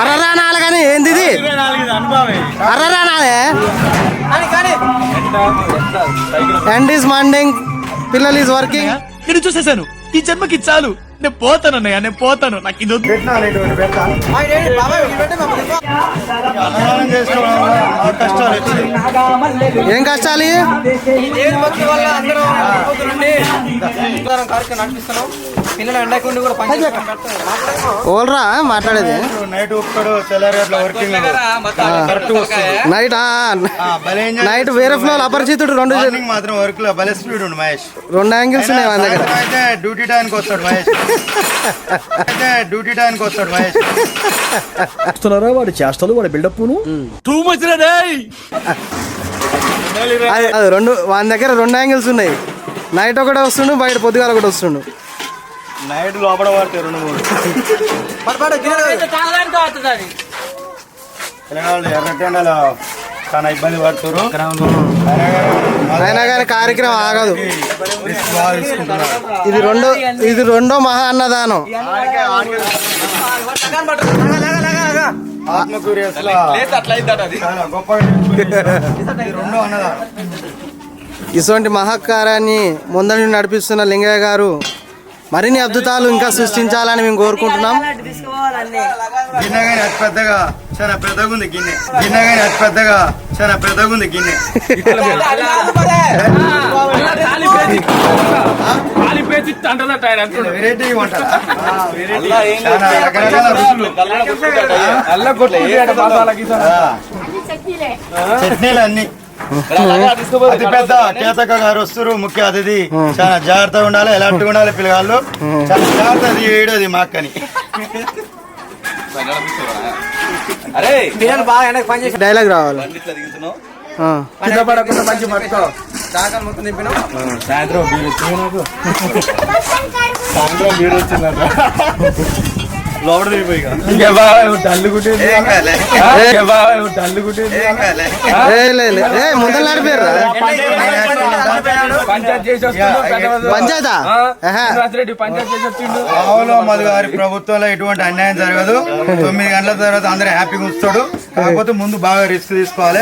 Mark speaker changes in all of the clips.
Speaker 1: అర్రరానాలి కానీ ఏంది ఇది అర్రరానాలే ఎండ్ ఈస్ మండింగ్ పిల్లలు ఈజ్ వర్కింగ్.
Speaker 2: నేను చూసేసాను, ఈ జన్మకి చాలు, నేను పోతాను అన్నయ్య, నేను పోతాను, నాకు ఇది
Speaker 1: ఏం కష్టాలు ఓల్రా మాట్లాడేది నైట్ వేరే ఫ్లో అపరిచితుడు రెండు
Speaker 3: మాత్రం వర్క్ లో భలే స్పీడ్ ఉండు మహేష్.
Speaker 1: రెండు యాంగిల్స్ ఉన్నాయి వాళ్ళ దగ్గర.
Speaker 3: అయితే డ్యూటీ టైంకి వస్తాడు మహేష్.
Speaker 2: వస్తున్నారా వాడి చేష్టలు, వాడి బిల్డప్ టూ మచ్
Speaker 1: అది రెండు వాళ్ళ దగ్గర రెండు యాంగిల్స్ ఉన్నాయి. నైట్ ఒకటే వస్తుండు, బయట పొద్దుగాల ఒకటి వస్తుండు.
Speaker 3: నైట్ లోపల పడితే 2-3 ఎర్రటెండలో చాలా ఇబ్బంది పడుతున్నారు.
Speaker 1: అయినా కానీ కార్యక్రమం ఆగదు. ఇది రెండో మహా అన్నదానం. ఇటువంటి మహాకార్యాన్ని ముందని నడిపిస్తున్న లింగయ్య గారు మరిన్ని అద్భుతాలు ఇంకా సృష్టించాలని మేము కోరుకుంటున్నాం.
Speaker 3: గిన్నె కానీ అతి పెద్దగా చాలా పెద్దగా ఉంది గిన్నె. గిన్నె కానీ అతి పెద్దగా చాలా పెద్దగా ఉంది గిన్నె. వెరైటీ వంటలు, చట్నీలు అన్ని. అతి పెద్ద కేతక గారు వస్తారు, ముఖ్య అతిథి. చాలా జాగ్రత్తగా ఉండాలి, ఎలాంటి ఉండాలి పిల్లగాళ్ళు, చాలా జాగ్రత్త ఏడది మా అక్కని.
Speaker 1: డైలాగ్ రావాలి.
Speaker 3: సాయంత్రం బీరు వచ్చిందట లోపల
Speaker 1: ముందర నడిపారు
Speaker 3: మధు గారి ప్రభుత్వంలో ఎటువంటి అన్యాయం జరగదు. 9 గంటల తర్వాత అందరూ హ్యాపీగా ఉంచుతాడు. కాకపోతే ముందు బాగా రిస్క్ తీసుకోవాలి,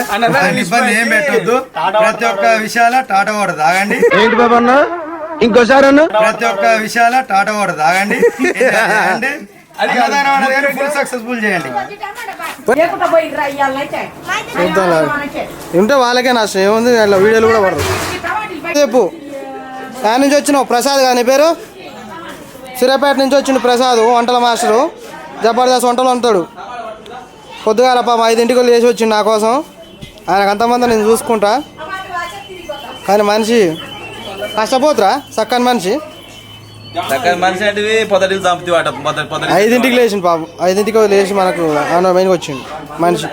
Speaker 3: ఇబ్బంది ఏం పెట్టొద్దు. ప్రతి ఒక్క విషయాల టాటా వాటర్ తాగండి.
Speaker 1: ఏంటి బాబా అన్న ఇంకోసారి అన్న
Speaker 3: ప్రతి ఒక్క విషయాల టాటా వాటర్ తాగండి. ఫుల్ సక్సెస్ఫుల్ చేయండి.
Speaker 1: ఉంటే వాళ్ళకే నష్టం ఏముంది, అట్లా వీడియోలు కూడా పడరు. చెప్పు దాని నుంచి వచ్చినావు ప్రసాద్ కానీ పేరు సిరపేట నుంచి వచ్చిండు ప్రసాద్, వంటల మాస్టరు. జబర్దస్త్ వంటలు వంటాడు. పొద్దుగాల పాపం 5 లేచి వచ్చిండు నా కోసం. ఆయనకు అంతమంది నేను చూసుకుంటా. కానీ మనిషి కష్టపోతురా, చక్కని మనిషి. 5 లేచిండు పాపం. 5 లేచి మనకు మెయిన్గా వచ్చిండు మనిషి.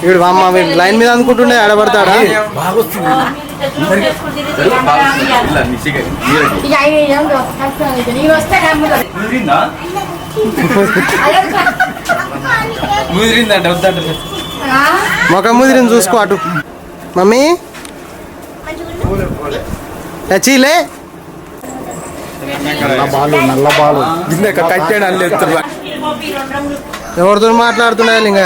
Speaker 1: వీడు అమ్మ లైన్ మీద అనుకుంటుండే ఆడబడతాడా. మొక్క ముదిరిని చూసుకో అటు. మమ్మీ చీలే నల్ల బాలు కట్టాడు అని ఎవరితో మాట్లాడుతున్నా లింగ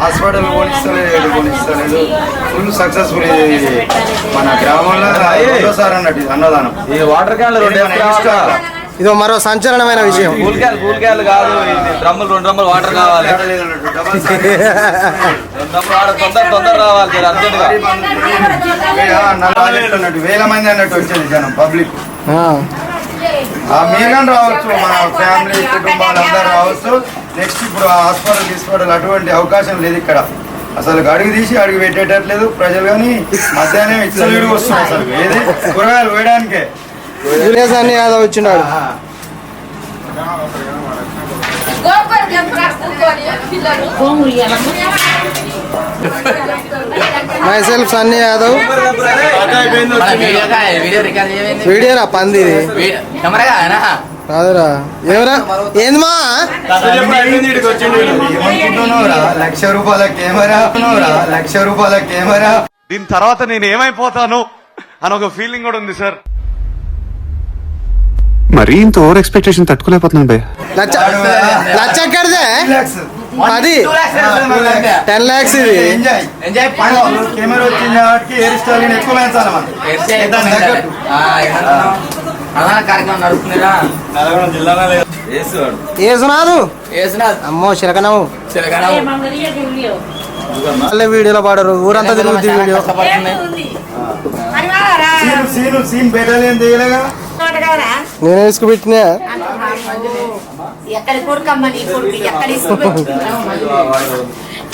Speaker 3: హాస్పిటల్ కొనిస్తలేదు. ఫుల్ సక్సెస్ఫుల్ మన గ్రామంలో సార్ అన్నట్టు అన్నదానం. ఈ వాటర్ క్యాన్
Speaker 1: ఇదో మరో సంచలనమైన విషయం.
Speaker 4: కూల్కాయలు కాదు, డ్రమ్ములు 2 డ్రమ్ములు వాటర్ కావాలి. తొందర రావాలి
Speaker 3: అన్నట్టు. వేల మంది అన్నట్టు వచ్చేది జనం పబ్లిక్. మీరే రావచ్చు, మన ఫ్యామిలీ కుటుంబాలు అందరూ రావచ్చు. నెక్స్ట్ ఇప్పుడు హాస్పిటల్ తీసుకోవడం అటువంటి అవకాశం లేదు ఇక్కడ. అసలు అడుగు తీసి అడుగు పెట్టేటట్లేదు ప్రజలు. కానీ మధ్యాహ్నం ఇచ్చలు వస్తుంది అసలు ఏది కూరగాయలు వేయడానికే.
Speaker 1: యాదవ్ వచ్చినాడు. My self Sunny Yadav. Video రా పంది ఇది కాదురా. ఏమరా ఏందమ్మా
Speaker 3: ₹1,00,000 కెమెరా
Speaker 5: దీని తర్వాత నేను ఏమైపోతాను అని ఒక ఫీలింగ్ కూడా ఉంది సార్.
Speaker 6: మరీ ఇంత ఓవర్ ఎక్స్పెక్టేషన్ తట్టుకోలేకపోతున్నాను భయ్య.
Speaker 1: లచ్చ ఎక్కడిదే 10 10 lakhs ఇది.
Speaker 3: కెమెరా వచ్చిన వాటికి హెయిర్ స్టైల్ ఎక్కువ పెంచాలి మనం.
Speaker 1: ఏసునాదు అమ్మో చిలకనవు మళ్ళీ వీడియోలో పాడరు. ఊరంతా తిరుగుతుంది వీడియో.
Speaker 3: సీన్ పెట్టలేని తీయలేగా
Speaker 1: నేను వేసుకుపెట్టినా.
Speaker 7: ఎక్కడి కొడుకమ్మ నీ కొడుకు ఎక్కడ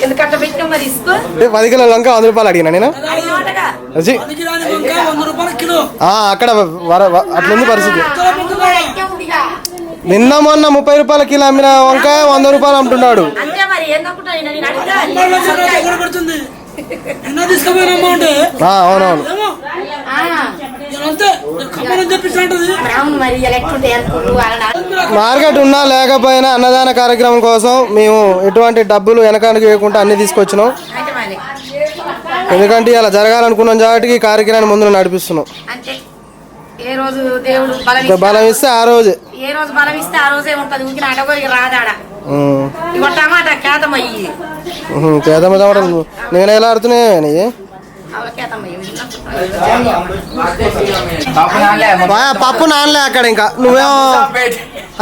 Speaker 7: ఎందుకట్ట పెట్టినావు మరి ఇసుకో
Speaker 1: 10 కిలోల లంక ₹100 అడిగినా నేను. అజీ. అక్కడ అట్లుంది పరిస్థితి. నిన్న మొన్న ₹30 కిలో అమ్మిన వంకాయ ₹100 అమ్ముతున్నాడు.
Speaker 7: అంతే మరి ఏందనుకుంటా
Speaker 1: అవునవును.
Speaker 7: అవును మరి ఎలక్ట్రిక్
Speaker 1: మార్కెట్ ఉన్నా లేకపోయినా అన్నదాన కార్యక్రమం కోసం మేము ఎటువంటి డబ్బులు వెనకానికి వేయకుండా అన్ని తీసుకొచ్చినాం. ఎందుకంటే ఇలా జరగాలనుకున్నాం కాబట్టి ఈ కార్యక్రమాన్ని ముందు నడిపిస్తున్నాం.
Speaker 7: అంతే ఏ రోజు దేవుడు
Speaker 1: బలం ఇస్తే ఆ రోజు
Speaker 7: ఏ రోజు బలం ఇస్తే ఆ రోజే ఉంటది. ఊరికి అడగోకి రాదాడ ఇగో టమాటా కేతమయ్యి
Speaker 1: పేదమ్మ నేను ఎలా ఆడుతున్నాయి పప్పు నాన్నలే అక్కడ. ఇంకా నువ్వేమో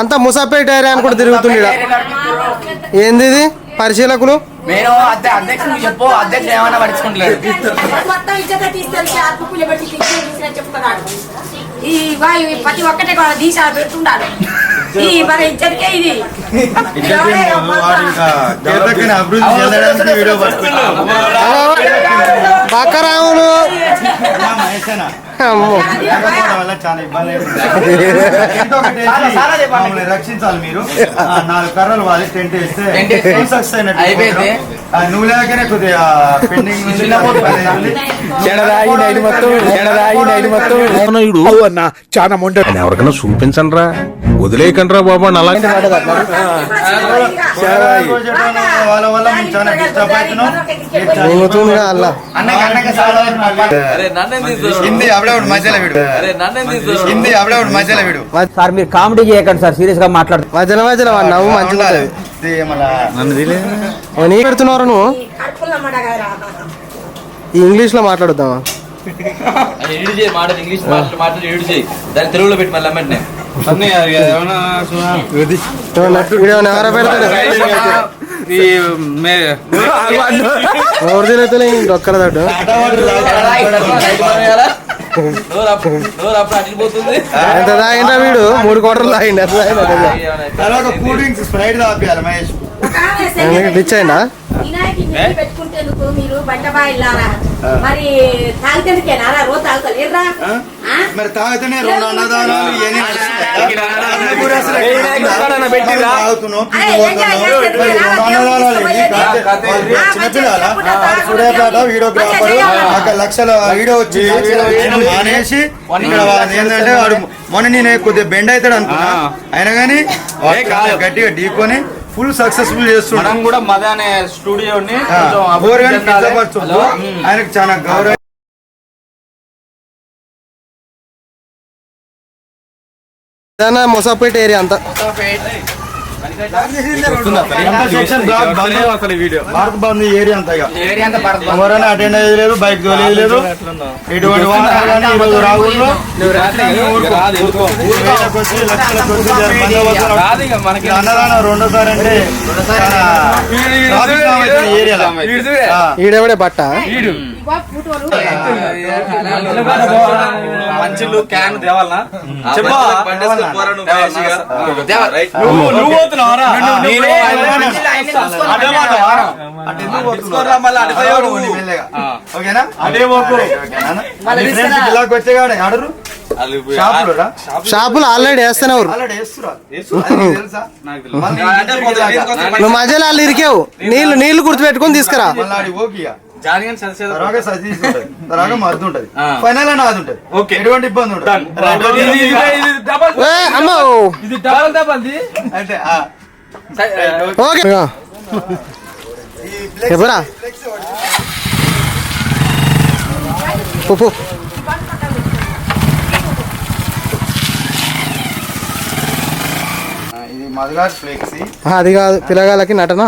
Speaker 1: అంతా ముసాపేట ఏరియా అని కూడా తిరుగుతుంది. ఏంది ఇది పరిశీలకులు
Speaker 4: నేను అధ్యక్షుడు చెప్పు. అధ్యక్షుడు ఏమన్నా పట్టించుకుంటలేడు.
Speaker 7: మొత్తం ఇచ్చట తీసుకెళ్ళి ఆత్మకులు పెట్టి చెప్తున్నాడు. ఈ వాయు ప్రతి ఒక్కటే దీశ పెడుతున్నాడు. ఈ మన ఇచ్చటికే ఇది
Speaker 3: అభివృద్ధి చెందడానికి వీడియో
Speaker 1: బక్కరాములు
Speaker 3: చాలా ఇబ్బంది రక్షించాలి. మీరు 4 కర్రలు వాళ్ళు టెంట్ వేస్తే సక్సెస్ అయినట్టు. నువ్వు లేకనే కొద్దిగా పెండింగ్
Speaker 6: చాలా
Speaker 8: ఎవరికైనా చూపించండి రా, వదిలేయకండి రా బాబు అని అలాంటి
Speaker 3: వాళ్ళ వల్ల మేము చాలా డిస్టర్బ్ అవుతున్నాం. హిందీ అప్పుడప్పుడు మధ్యలో వీడు హిందీ అప్పుడప్పుడు మధ్యలో వీడు
Speaker 9: సార్ మీరు కామెడీ చేయకండి సార్, సీరియస్ గా మాట్లాడు.
Speaker 1: మధ్యలో మధ్యలో నవ్వు మంచిగా నీ పెడుతున్నారు. నువ్వు ఈ ఇంగ్లీష్ లో మాట్లాడుద్దామా?
Speaker 4: ఇంగ్లీష్ మాట్లాడి ఏడు చేయి, దాన్ని తెలుగులో పెట్టి మళ్ళీ అమ్మంటే
Speaker 1: ఎవరో పెడతాడు ఒక్కల తోడు ఎంత తాగిండా వీడు? 3 quarters తాగిండు.
Speaker 3: తర్వాత కూల్ డ్రింక్స్ స్ప్రైట్ తాపియాలి మహేష్.
Speaker 1: రిచ్ అయిందా?
Speaker 7: పెట్టుకుంటేందుకు మీరు బట్ట బాయిల్లారా మరి తాగితేందుకేనా రోజు తాగుతలేరా?
Speaker 3: మరి తాగితేనే 2 అన్నదానాలు చిన్నపిల్లల సూర్యాపేట వీడియోగ్రాఫర్ లక్షల వీడియో వచ్చి మానేసి ఇక్కడ ఏంటంటే వాడు మొన్న నేను కొద్దిగా బెండ్ అవుతాడు అనుకున్నా, అయినా కానీ గట్టిగా ఢీకొని ఫుల్ సక్సెస్ఫుల్ చేస్తున్నాం.
Speaker 4: కూడా మద అనే స్టూడియోని
Speaker 3: ఆయనకు చాలా గౌరవం.
Speaker 1: మొసాపేట ఏరియా అంతా
Speaker 3: భారత్ బంద్ ఏరియా అంతా ఎవరైనా అటెండ్ అయ్యేది లేదు, బైక్ తోలేదు లేదు, ఎటువంటి వాహనాలు కానీ ఈరోజు రాగుల్లో అన్నదానం 2వ సారి అంటే
Speaker 1: ఈడెవడే బట్ట
Speaker 4: మంచులు క్యాన్ తేవాలనా
Speaker 3: వచ్చేగాడు ఆడరు షాపులోరా?
Speaker 1: షాపులు ఆల్రెడీ వేస్తేనే ఊరు
Speaker 3: ఆల్రెడీ వేస్తురా? అది నీకు తెలుసా? మళ్ళీ ఇంటికి దాకా.
Speaker 1: నువ్వు మధ్యలో వాళ్ళు ఇరికావు. నీళ్లు గుర్తుపెట్టుకొని తీసుకురా.
Speaker 3: మళ్ళీ ఆడికి పోకియా. తర్వాత సతీష్ ఉంటది, తర్వాత మద్దు ఉంటది, ఫైనల్ అని అది ఉంటది. ఎటువంటి ఇబ్బంది ఉండదు.
Speaker 1: అమ్మో
Speaker 3: అంటే
Speaker 1: ఓకే చెప్పరా ఉప్పు
Speaker 3: ఇది మధుగారి ఫ్లెక్సీ.
Speaker 1: అది కాదు పిల్లగాళ్ళకి నటన.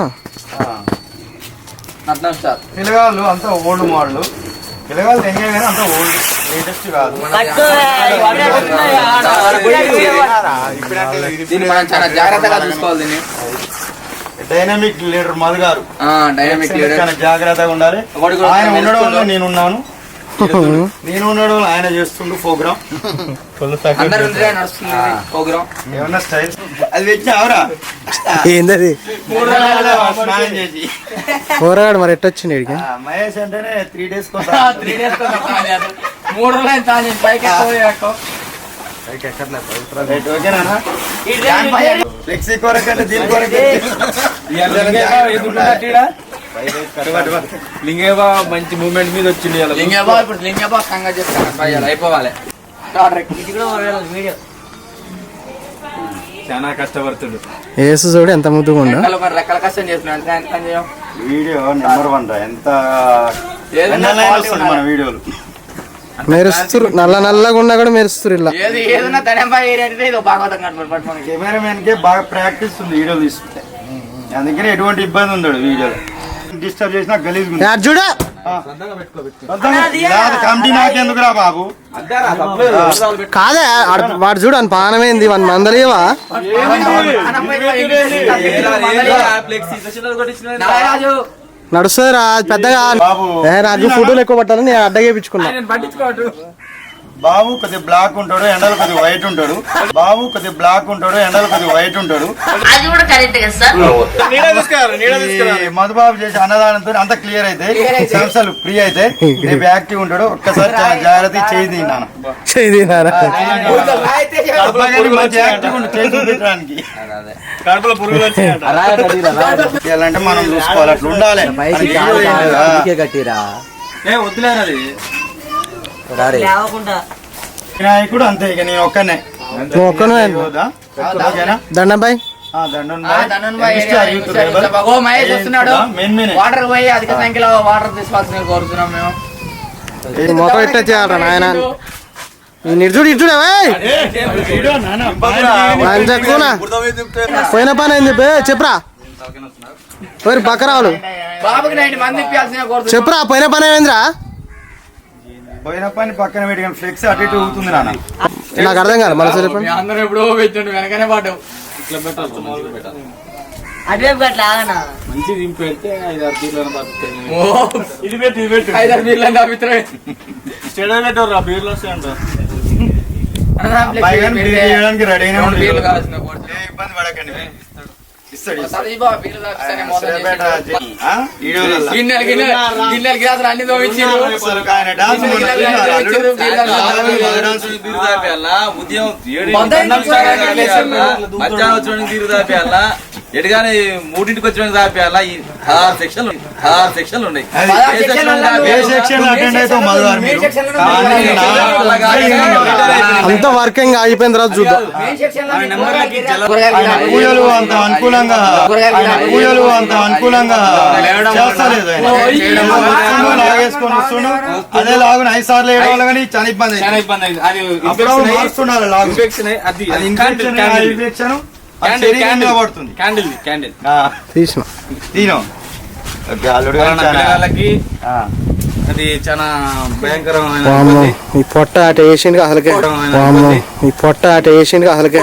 Speaker 3: పిల్లగాళ్ళు అంతా ఓల్డ్ మోడల్. పిల్లగాళ్ళు ఎంజాయ్ కానీ అంతా ఓల్డ్, లేటెస్ట్ కాదు.
Speaker 4: దీన్ని మనం చాలా జాగ్రత్తగా చూసుకోవాలి. దీన్ని
Speaker 3: డైనమిక్ లీడర్ మధుగారు
Speaker 4: డైనమిక్
Speaker 3: చాలా జాగ్రత్తగా ఉండాలి. ఆయన ఉండడం వల్ల నేనున్నాను, నేను ఉండడం వల్ల ఆయన చేస్తుండు ప్రోగ్రామ్.
Speaker 4: అందరూ నడుస్తుంది ప్రోగ్రామ్.
Speaker 3: ఏమన్నా స్టైల్ అది తెచ్చావరా?
Speaker 1: ఏందది
Speaker 3: స్నానం చేసి
Speaker 1: పోరాడు మరి ఎట్టొచ్చింది ఇడికి.
Speaker 3: మహేష్ అంటేనే 3 days
Speaker 4: 3 days 3 రోజులు తాను పైకి
Speaker 3: ఓకేనా? ఫ్లెక్సీ కొరకంటే దీని కొరకే
Speaker 8: లింగేబా మంచి మూమెంట్ మీద వచ్చింది.
Speaker 4: ఇప్పుడు లింగబా సంగ చెప్తాను అయిపోవాలి.
Speaker 8: చాలా కష్టపడుతుండు.
Speaker 1: ఏసు చూడు ఎంత ముద్దుగా ఉండు.
Speaker 4: రెక్కల కష్టం చేస్తున్నాడు.
Speaker 3: వీడియో నెంబర్ 1 రా. ఎంత వస్తుంది మన వీడియోలు.
Speaker 1: మెరుస్తురు, నల్లగా ఉన్నా కూడా మెరుస్తురు. ఇలా
Speaker 4: ఏదన్నా తడంపై ఇది భాగవతం కట్టుకోండి.
Speaker 3: కెమెరామెన్ కే బాగా ప్రాక్టీస్ ఉంది వీడియో తీసుకుంటే, అందుకని ఎటువంటి ఇబ్బంది ఉండదు వీడియోలో. డిస్టర్బ్ చేసినా గలీజ్
Speaker 1: చూడ
Speaker 3: కమిటీ నాకెందుకురా బాబు?
Speaker 1: కాదే వాడు చూడు అని పానమైంది వన్ మందలేవా నడుస్తుంది రా పెద్దగా. నాకు ఫోటోలు ఎక్కువ పట్టాలని నేను అడ్డగా వేయించుకున్నా.
Speaker 3: బాబు కొద్దిగా బ్లాక్ ఉంటాడు, ఎండలు కొద్దిగా వైట్ ఉంటాడు. బాబు కొద్దిగా బ్లాక్ ఉంటాడు, ఎండలు కొద్దిగా వైట్ ఉంటాడు.
Speaker 7: అది కూడా కరెక్ట్ కదా సార్.
Speaker 3: మధుబాబు చేసే అన్నదానంతో అంత క్లియర్ అయితే సంస్థలు ఫ్రీ అయితే రేపు యాక్టివ్ ఉంటాడు. ఒక్కసారి చాలా జాగ్రత్త చేయి నాన్న మంచి యాక్టివ్ ఉండు చేసి పెట్టడానికి. అంటే మనం చూసుకోవాలి, అట్లా ఉండాలి.
Speaker 9: కట్టిరా
Speaker 3: వినాయకుడు అంతే. ఇక నేను ఒక్కనే
Speaker 1: దండంబాయ్
Speaker 4: వాటర్ పోయి అధిక సంఖ్యలో వాటర్ తీసుకోవాల్సిన కోరుతున్నాం మేము.
Speaker 1: మొత్తం ఇట్లా చేయాలరా నాయన. నిర్జుడు ఇచ్చుడా పోయిన పని అయింది చెప్పురా. బకరావులు
Speaker 4: బాబుకి 90 మంది ఇప్పాల్సిన కోరుతున్నాం.
Speaker 1: చెప్పురా పోయిన పని ఏమైందిరా?
Speaker 3: పోయిన పని పక్కన పెట్టి ఫ్లెక్స్ అటు ఇటు ఊగుతుంది నాన్న.
Speaker 1: నాకు అర్థం కాదు మన చెప్పండి.
Speaker 4: అందరూ ఎప్పుడో పెట్టండి వెనకనే పాటు
Speaker 7: అదే అట్లా
Speaker 8: మంచి దింపు పెడితే 5-6 బీర్లను
Speaker 4: ఇది పెట్టు 5-6 బీర్లు అభిప్రాయం
Speaker 8: స్టేడియం పెట్టారు. బీర్లు వస్తాయంట.
Speaker 3: చేయడానికి రెడీనే ఉంది.
Speaker 4: బీర్లు కావాల్సిన
Speaker 3: ఇబ్బంది పడకండి.
Speaker 4: గిన్నెలు గ్లాసులు అన్ని తోమించారు.
Speaker 2: ఉదయం 7 మధ్యాహ్నం వచ్చిన తీరు దాపేయాలా, ఎటుగానే 3ంటికి వచ్చిన దాపేయాలా. ఈ 6 సెక్షన్లు ఉన్నాయి.
Speaker 1: అంత వర్కింగ్ అయిపోయిన తర్వాత చూద్దాం.
Speaker 3: పూజలు అంత అనుకూలంగా చేస్తలేదు. లాగేసుకొని వస్తుండు. అదే లాగుని 5 సార్లు వేయడం వల్ల కానీ చాలా ఇబ్బంది మారుస్తున్నారు. పడుతుంది
Speaker 1: తీసిన
Speaker 8: అది చాలా భయంకరమైన.
Speaker 1: ఈ పొట్ట అట వేసిండు అసలుకే. ఈ పొట్ట అట వేసిండు అసలుకే.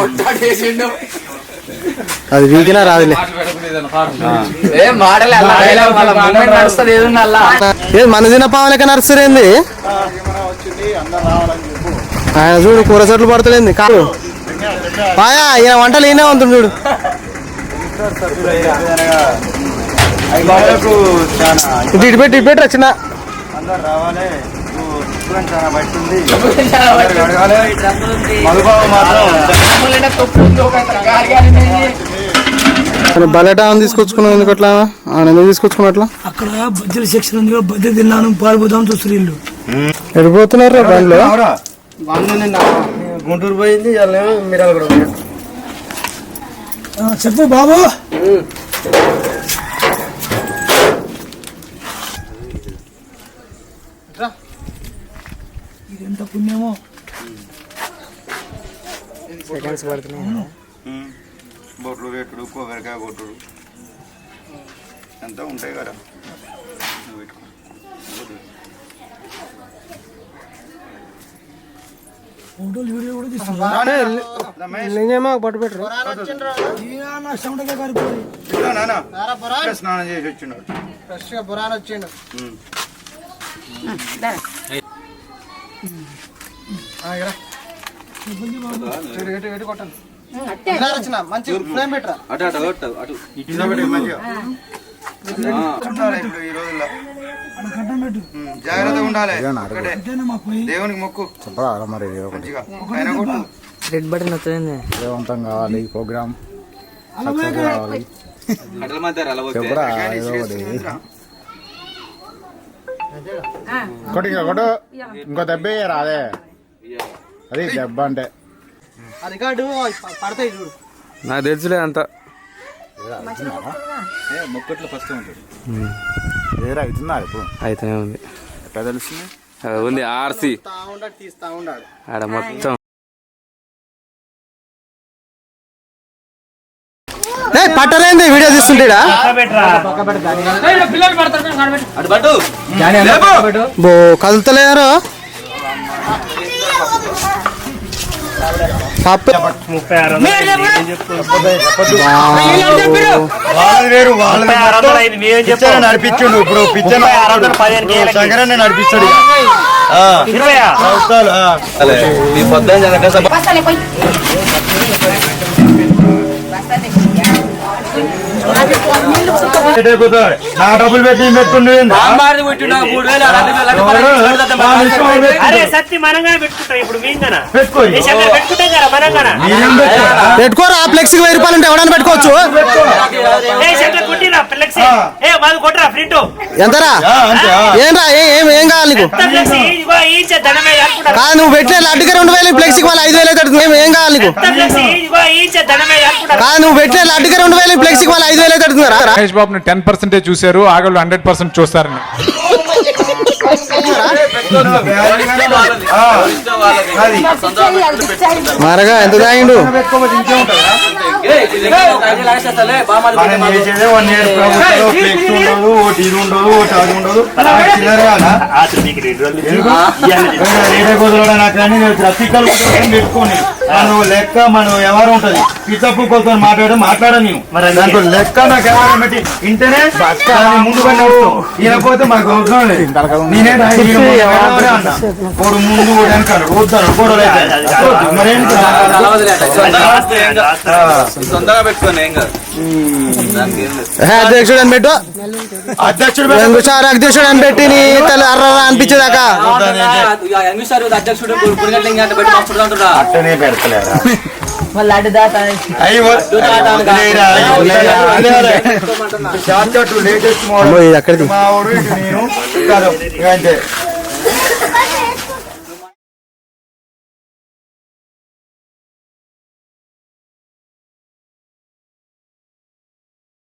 Speaker 1: అది వీకినా రాదులే. ఏది మన తిన పావులకే నడుస్తురేంది ఆయన చూడు. కూర చెట్లు పడుతుంది కాదు పాయా. ఈయన వంటలు ఈయనే ఉంటుంది చూడు. ఇటు పెట్టి వచ్చిన
Speaker 3: అందరు రావాలి. కూడా చాలా బయట ఉంది. అడగాలి. మధుబాబు మాత్రం
Speaker 1: బలెటా తీసుకొచ్చుకున్నావు ఎందుకు అట్లా ఎందుకు తీసుకొచ్చుకున్నట్లా?
Speaker 10: అక్కడ బద్దెల సెక్షన్ ఉంది, బద్దె తిన్నాను పారిపోదాం చూస్తారు ఇల్లు.
Speaker 1: ఎడిపోతున్నారు బండ్లో.
Speaker 3: గుంటూరు పోయింది, మీరాలు కూడా పోయింది.
Speaker 10: చెప్పు బాబు. ఇది ఎంత పుణ్యమో.
Speaker 3: బొట్లు పెట్టుడు, కొబ్బరికాయ కొట్టుడు అంతా ఉంటాయి కదా.
Speaker 10: ఫోటోలు వీడియో కూడా తీసుకున్నా.
Speaker 1: పట్టు పెట్టరు
Speaker 3: స్నానం చేసి వచ్చినాడు.
Speaker 1: ఫ్రెష్ గా బురాన్ వచ్చిండు. మంచి ఫ్రేమ్ పెట్టరా.
Speaker 3: ఈ రోజుల్లో జాగ్రత్తగా ఉండాలి. దేవునికి మొక్కు మంచిగా ఆయన కొట్టు.
Speaker 9: రెడ్ బటన్ వచ్చింది.
Speaker 6: విజయవంతం కావాలి ప్రోగ్రామ్. ఇంకో దెబ్బ రాదే, అది దెబ్బ అంటే
Speaker 1: రికార్డు పడతాయి చూడు.
Speaker 8: నాకు తెలుసులే అంత.
Speaker 3: మొక్కట్లో ఫస్ట్ ఉంటాడు.
Speaker 6: వేరే అవుతున్నారు ఇప్పుడు.
Speaker 8: అయితేనే ఉంది.
Speaker 6: ఎట్లా తెలుస్తుంది?
Speaker 8: ఉంది ఆర్సి
Speaker 1: తీస్తా ఉన్నాడు
Speaker 8: ఆడ మొత్తం.
Speaker 1: పట్టలేంది వీడియో తీస్తుంటాడా? బో కదులుతలేరు.
Speaker 3: వాళ్ళది వేరు, వాళ్ళది నడిపించుండు. ఇప్పుడు పిచ్చర్ శంకరాన్ని నడిపిస్తాడు. నా డబ్బులు పెట్టి పెట్టుండే
Speaker 1: పెట్టుకోరా. ఫ్లెక్సీ 1000 రూపాయలు ఉంటే ఎవడన్నా పెట్టుకోవచ్చు. ఎంతరా? ఏంరా ఏం కావాలి నీకు? కాదు నువ్వు పెట్టిన లడ్డుకి 2000, ఫ్లెక్సీకి వాళ్ళు 5000 అవుతుంది. ఏం కావాలి నీకు? కాదు నువ్వు పెట్టిన లడ్డుకి 2000, ఫ్లెక్సీకి వాళ్ళు 5000 అవుతుందా?
Speaker 5: మహేష్ బాబుని 10% చూశారు, ఆగళ్ళు 100% చూస్తారని.
Speaker 1: మరగా ఎంత తాగిండు?
Speaker 3: పెట్టుకోండి. మనం లెక్క మనం ఎవరు ఉంటది పిచ్చప్పు కొలతో మాట్లాడ నేను దాంట్లో లెక్క నాకు ఎవరు పెట్టి ఇంటనే ముందుగా ఈయనపోతే మాకు అవసరం లేదు. నేనే అన్నా కోడు ముందు వెనకాడు వద్దాను కోడలు మరేం
Speaker 1: అధ్యక్షుడు అని పెట్టు. అధ్యక్షుడు అని పెట్టి నీ తల్లి అర్ర అనిపించేదాకా
Speaker 3: అట్టనే పెడతలేరా. లేటెస్ట్ మోడల్
Speaker 1: అక్కడికి
Speaker 3: మా ఊరు నేను అంతే.